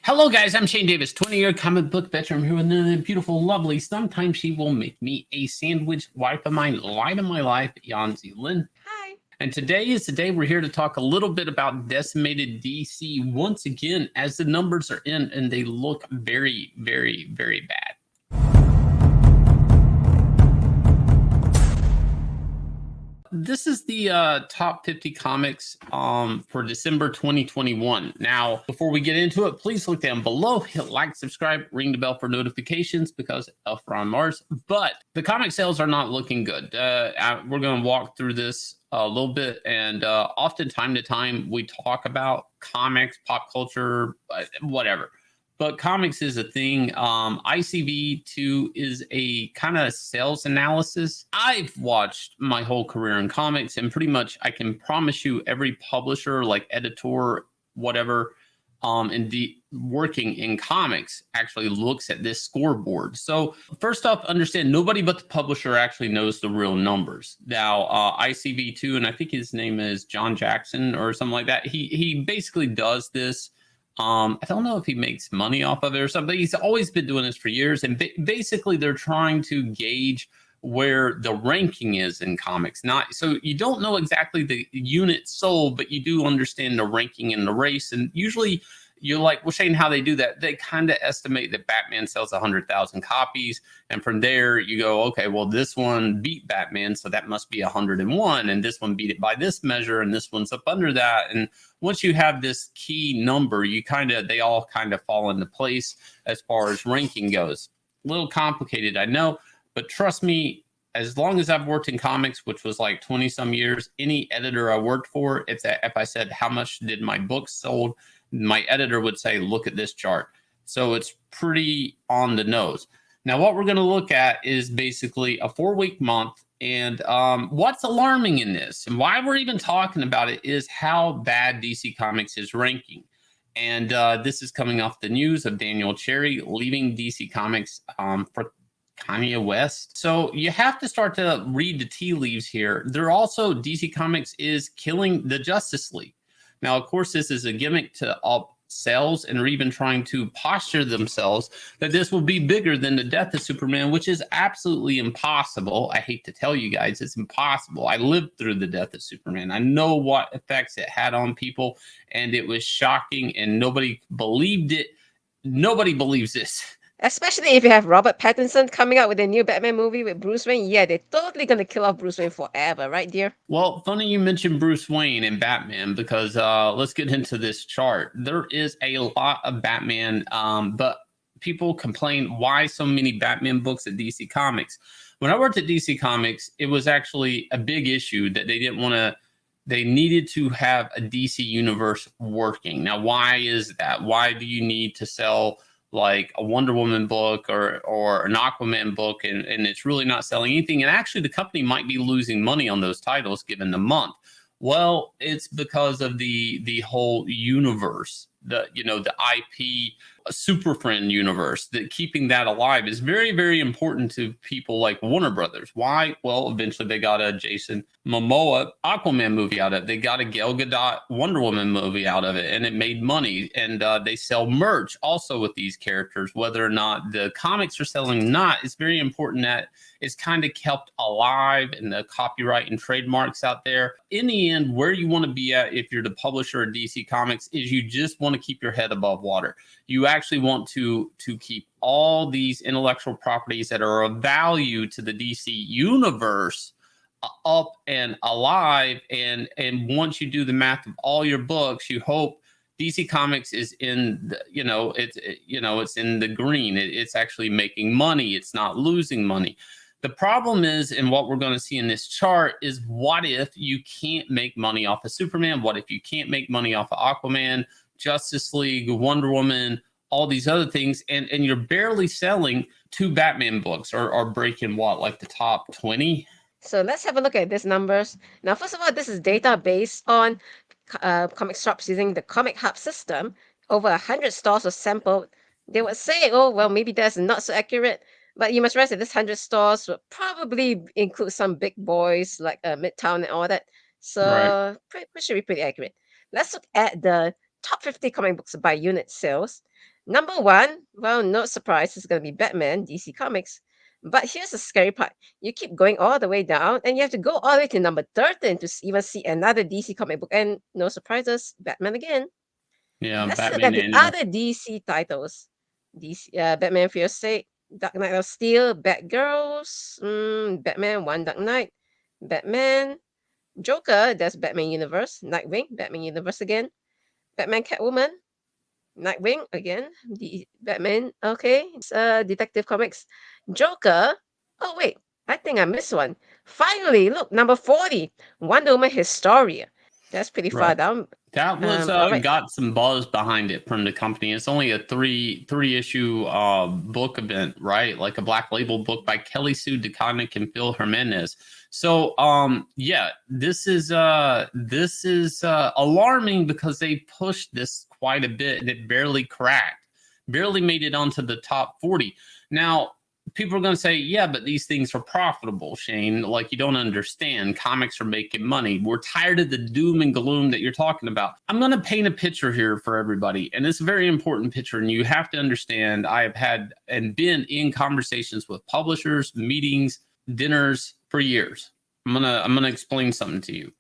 Hello, guys. I'm Shane Davis, 20-year comic book veteran. I'm here with another beautiful, lovely, sometimes she will make me a sandwich wife of mine, light of my life, Yanzi Lynn. Hi. And today is the day we're here to talk a little bit about decimated DC once again, as the numbers are in and they look very, very, very bad. This is the top 50 comics for December 2021. Now, before we get into it, please look down below, hit like, subscribe, ring the bell for notifications because we're on Mars. But the comic sales are not looking good. We're going to walk through this a little bit, and often time to time we talk about comics, pop culture, whatever. But comics is a thing. ICV2 is a kind of sales analysis. I've watched my whole career in comics, and pretty much I can promise you every publisher, like editor, whatever, working in comics actually looks at this scoreboard. So first off, understand nobody but the publisher actually knows the real numbers. Now, ICV2, and I think his name is John Jackson or something like that. He basically does this. I don't know if he makes money off of it or something, but he's always been doing this for years. And basically, they're trying to gauge where the ranking is in comics. Not so you don't know exactly the unit sold, but you do understand the ranking in the race. And usually, you're like, well, Shane, how they do that? They kind of estimate that Batman sells 100,000 copies, and from there you go, okay, well, this one beat Batman, so that must be 101, and this one beat it by this measure, and this one's up under that. And once you have this key number, they all kind of fall into place as far as ranking goes. A little complicated, I know, but trust me, as long as I've worked in comics, which was like 20 some years, any editor I worked for, if I said, how much did my books sold, my editor would say, look at this chart. So it's pretty on the nose. Now, what we're going to look at is basically a 4-week month. And what's alarming in this and why we're even talking about it is how bad DC Comics is ranking. And this is coming off the news of Daniel Cherry leaving DC Comics for Kanye West. So you have to start to read the tea leaves here. They're also, DC Comics is killing the Justice League. Now, of course, this is a gimmick to up sales, and are even trying to posture themselves that this will be bigger than the death of Superman, which is absolutely impossible. I hate to tell you guys, it's impossible. I lived through the death of Superman. I know what effects it had on people, and it was shocking, and nobody believed it. Nobody believes this. Especially if you have Robert Pattinson coming out with a new Batman movie with Bruce Wayne. Yeah, they're totally going to kill off Bruce Wayne forever, right, dear? Well, funny you mentioned Bruce Wayne and Batman because let's get into this chart. There is a lot of Batman, but people complain why so many Batman books at DC Comics. When I worked at DC Comics, it was actually a big issue that they didn't want to. They needed to have a DC universe working. Now, why is that? Why do you need to sell like a Wonder Woman book or an Aquaman book, and it's really not selling anything? And actually, the company might be losing money on those titles given the month. Well, it's because of the whole universe, the IP Super Friend universe, that keeping that alive is very, very important to people like Warner Brothers. Why? Well, eventually they got a Jason Momoa Aquaman movie out of it. They got a Gal Gadot Wonder Woman movie out of it, and it made money. And they sell merch also with these characters, whether or not the comics are selling or not. It's very important that it's kind of kept alive and the copyright and trademarks out there. In the end, where you want to be at if you're the publisher of DC Comics is you just want to keep your head above water. You actually want to keep all these intellectual properties that are of value to the DC universe up and alive. And once you do the math of all your books, you hope DC Comics is in the, it's in the green. It's actually making money. It's not losing money. The problem is, and what we're going to see in this chart is, what if you can't make money off of Superman? What if you can't make money off of Aquaman, Justice League, Wonder Woman, all these other things, and you're barely selling 2 Batman books or breaking what, like the top 20? So let's have a look at these numbers. Now, first of all, this is data based on comic shops using the Comic Hub system. Over 100 stores were sampled. They would say, oh, well, maybe that's not so accurate. But you must realize that this 100 stores would probably include some big boys like Midtown and all that. Right. So should be pretty accurate. Let's look at the top 50 comic books by unit sales. Number one, well, no surprise, it's going to be Batman, DC Comics. But here's the scary part. You keep going all the way down, and you have to go all the way to number 13 to even see another DC comic book. And no surprises, Batman again. Yeah, Let's look at Batman the Annual. other DC titles. DC, Batman Fear State, Dark Knight of Steel, Batgirls, Batman One Dark Knight, Batman, Joker, that's Batman Universe, Nightwing, Batman Universe again, Batman Catwoman, Nightwing again, the Batman, okay, Detective Comics, Joker. Oh wait, I think I missed one. Finally, look, number 40, Wonder Woman Historia. That's pretty far Right. down. That was All right. got some buzz behind it from the company. It's only a three issue book event, right? Like a Black Label book by Kelly Sue DeConnick and Phil Jimenez. So yeah, this is alarming because they pushed this quite a bit and it barely cracked, barely made it onto the top 40. Now people are going to say, yeah, but these things are profitable, Shane. Like, you don't understand. Comics are making money. We're tired of the doom and gloom that you're talking about. I'm going to paint a picture here for everybody. And it's a very important picture. And you have to understand, I have had and been in conversations with publishers, meetings, dinners for years. I'm gonna explain something to you.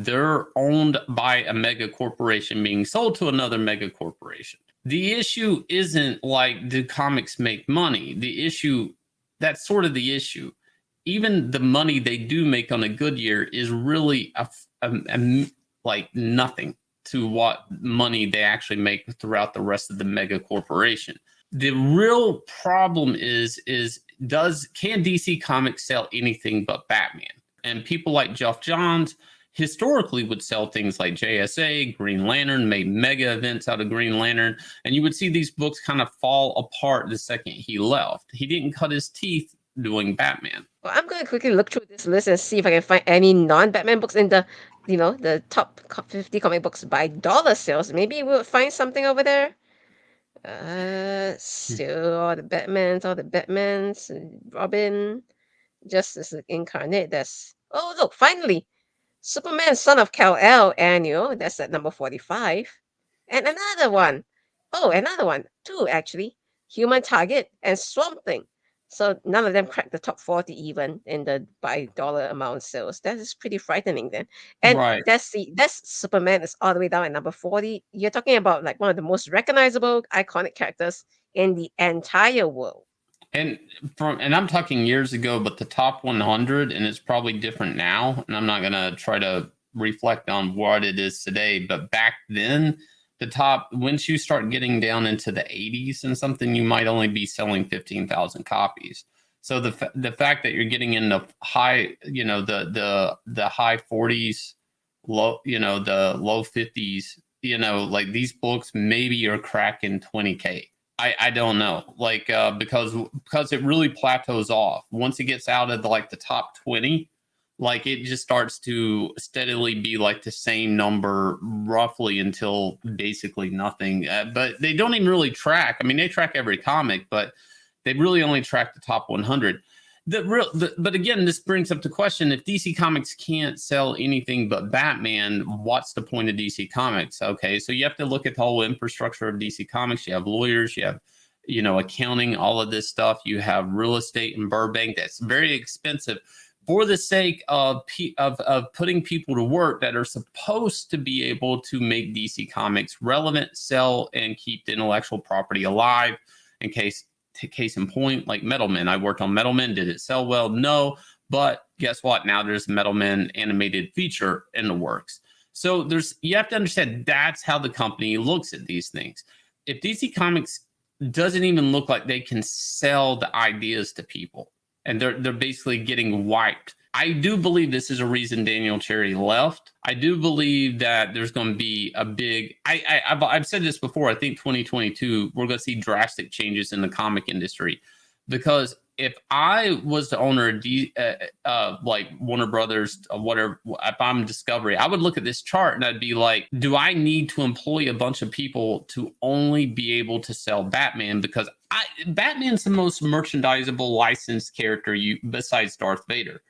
They're owned by a mega corporation being sold to another mega corporation. The issue isn't like, do comics make money? The issue, that's sort of the issue. Even the money they do make on a good year is really like nothing to what money they actually make throughout the rest of the mega corporation. The real problem is can DC Comics sell anything but Batman? And people like Geoff Johns historically would sell things like JSA, Green Lantern, made mega events out of Green Lantern, and you would see these books kind of fall apart the second he left. He didn't cut his teeth doing Batman. Well, I'm going to quickly look through this list and see if I can find any non-Batman books in the top 50 comic books by dollar sales. Maybe we'll find something over there. Still all the Batmans, Robin, Justice Incarnate. Oh, look, finally, Superman, Son of Kal-El annual. That's at number 45. And another one. Oh, another one. Two, actually. Human Target and Swamp Thing. So none of them cracked the top 40 even in the by dollar amount sales. That is pretty frightening then. And Right. that's Superman is all the way down at number 40. You're talking about like one of the most recognizable, iconic characters in the entire world. And I'm talking years ago, but the top 100, and it's probably different now. And I'm not gonna try to reflect on what it is today, but back then, the top, once you start getting down into the 80s and something, you might only be selling 15,000 copies. So the fact that you're getting in the high, the high 40s, low, the low 50s, like these books maybe are cracking 20K. I don't know, like because it really plateaus off once it gets out of the top 20. Like, it just starts to steadily be like the same number roughly until basically nothing. But they don't even really track. I mean, they track every comic, but they really only track the top 100. But again, this brings up the question: if DC Comics can't sell anything but Batman, what's the point of DC Comics? Okay, so you have to look at the whole infrastructure of DC Comics. You have lawyers, you have accounting, all of this stuff. You have real estate in Burbank that's very expensive for the sake of putting people to work that are supposed to be able to make DC Comics relevant, sell, and keep the intellectual property alive. Case in point, like Metal Men. I worked on Metal Men. Did it sell well? No. But guess what? Now there's Metal Men animated feature in the works. So you have to understand that's how the company looks at these things. If DC Comics doesn't even look like they can sell the ideas to people, and they're basically getting wiped. I do believe this is a reason Daniel Cherry left. I do believe that there's going to be a big. I've said this before. I think 2022 we're going to see drastic changes in the comic industry, because if I was the owner of like Warner Brothers, whatever, if I'm Discovery, I would look at this chart and I'd be like, do I need to employ a bunch of people to only be able to sell Batman? Because Batman's the most merchandisable licensed character besides Darth Vader.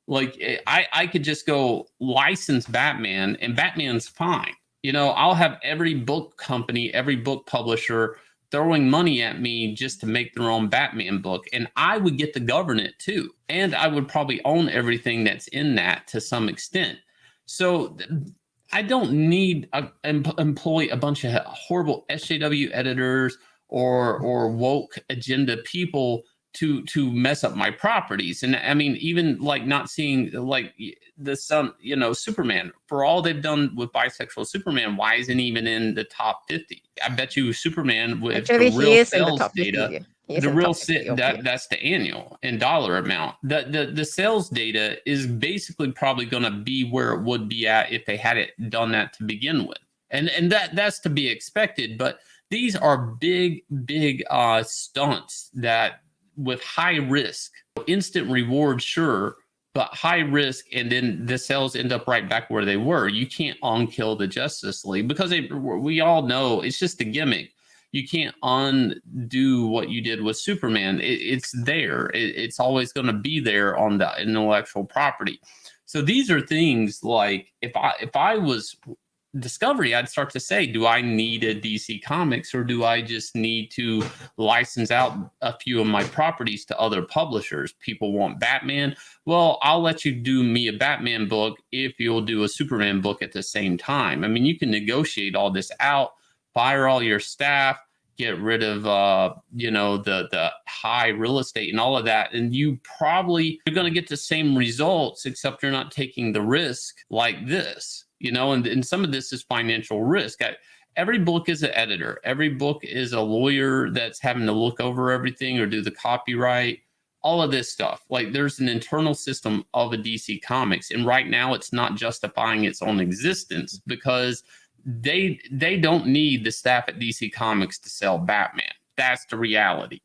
Like, I could just go license Batman and Batman's fine. I'll have every book company, every book publisher throwing money at me just to make their own Batman book, and I would get to govern it too. And I would probably own everything that's in that to some extent. So I don't need employ a bunch of horrible SJW editors or woke agenda people to mess up my properties. And I mean, even like not seeing like the son, you know, Superman, for all they've done with bisexual Superman, why isn't he even in the top 50? I bet you Superman with Actually, the he real is in the sales top 50. data, He is the in real top 50, okay. that's the annual and dollar amount. The sales data is basically probably going to be where it would be at if they had it done that to begin with. And that's to be expected, but these are big stunts that with high risk, instant reward, sure, but high risk, and then the sales end up right back where they were. You can't unkill the Justice League because we all know it's just a gimmick. You can't undo what you did with Superman. It's there. It's always going to be there on the intellectual property. So these are things like if I was Discovery, I'd start to say, do I need a DC Comics, or do I just need to license out a few of my properties to other publishers? People want Batman. Well, I'll let you do me a Batman book if you'll do a Superman book at the same time. I mean, you can negotiate all this out, fire all your staff, get rid of the high real estate and all of that, and you're going to get the same results, except you're not taking the risk like this. You know, and some of this is financial risk. Every book is an editor. Every book is a lawyer that's having to look over everything or do the copyright, all of this stuff. Like there's an internal system of a DC Comics. And right now it's not justifying its own existence because they don't need the staff at DC Comics to sell Batman. That's the reality.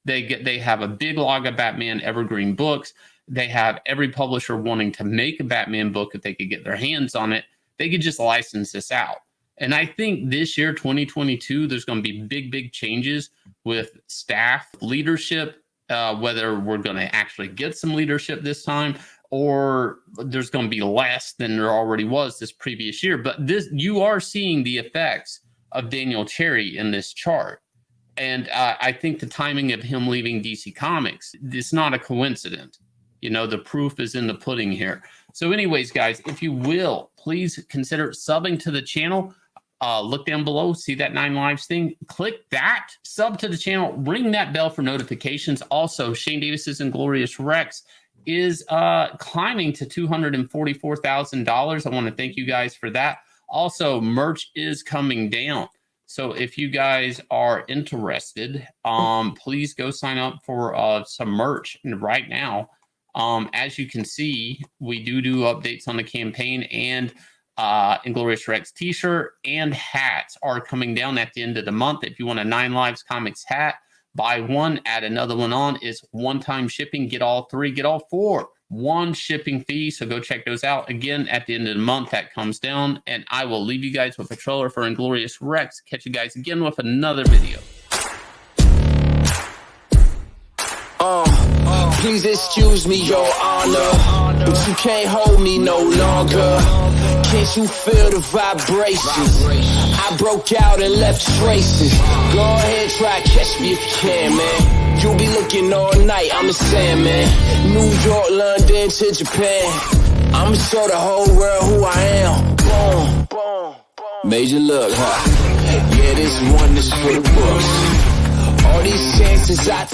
They have a big log of Batman evergreen books. They have every publisher wanting to make a Batman book if they could get their hands on it. They could just license this out. And I think this year, 2022, there's going to be big changes with staff leadership, whether we're going to actually get some leadership this time or there's going to be less than there already was this previous year. But you are seeing the effects of Daniel Cherry in this chart. And I think the timing of him leaving DC Comics is not a coincidence. You know, the proof is in the pudding here. So anyways, guys, if you will, please consider subbing to the channel. Look down below, see that 9 Lives thing. Click that, sub to the channel, ring that bell for notifications. Also, Shane Davis's Inglorious Rex is climbing to $244,000. I want to thank you guys for that. Also, merch is coming down. So if you guys are interested, please go sign up for some merch right now. As you can see, we do updates on the campaign, and Inglorious Rex t-shirt and hats are coming down at the end of the month. If you want a 9 Lives Comics hat, buy one, add another one on. It's one-time shipping. Get all 3, get all 4. One shipping fee, so go check those out. Again, at the end of the month, that comes down, and I will leave you guys with a trailer for Inglorious Rex. Catch you guys again with another video. Please excuse me, your honor, but you can't hold me no longer. Can't you feel the vibrations? I broke out and left traces. Go ahead, try catch me if you can, man. You'll be looking all night, I'm a Sandman. New York, London to Japan. I'ma show the whole world who I am. Boom. Major look, huh? Yeah, this one is for the books. All these chances I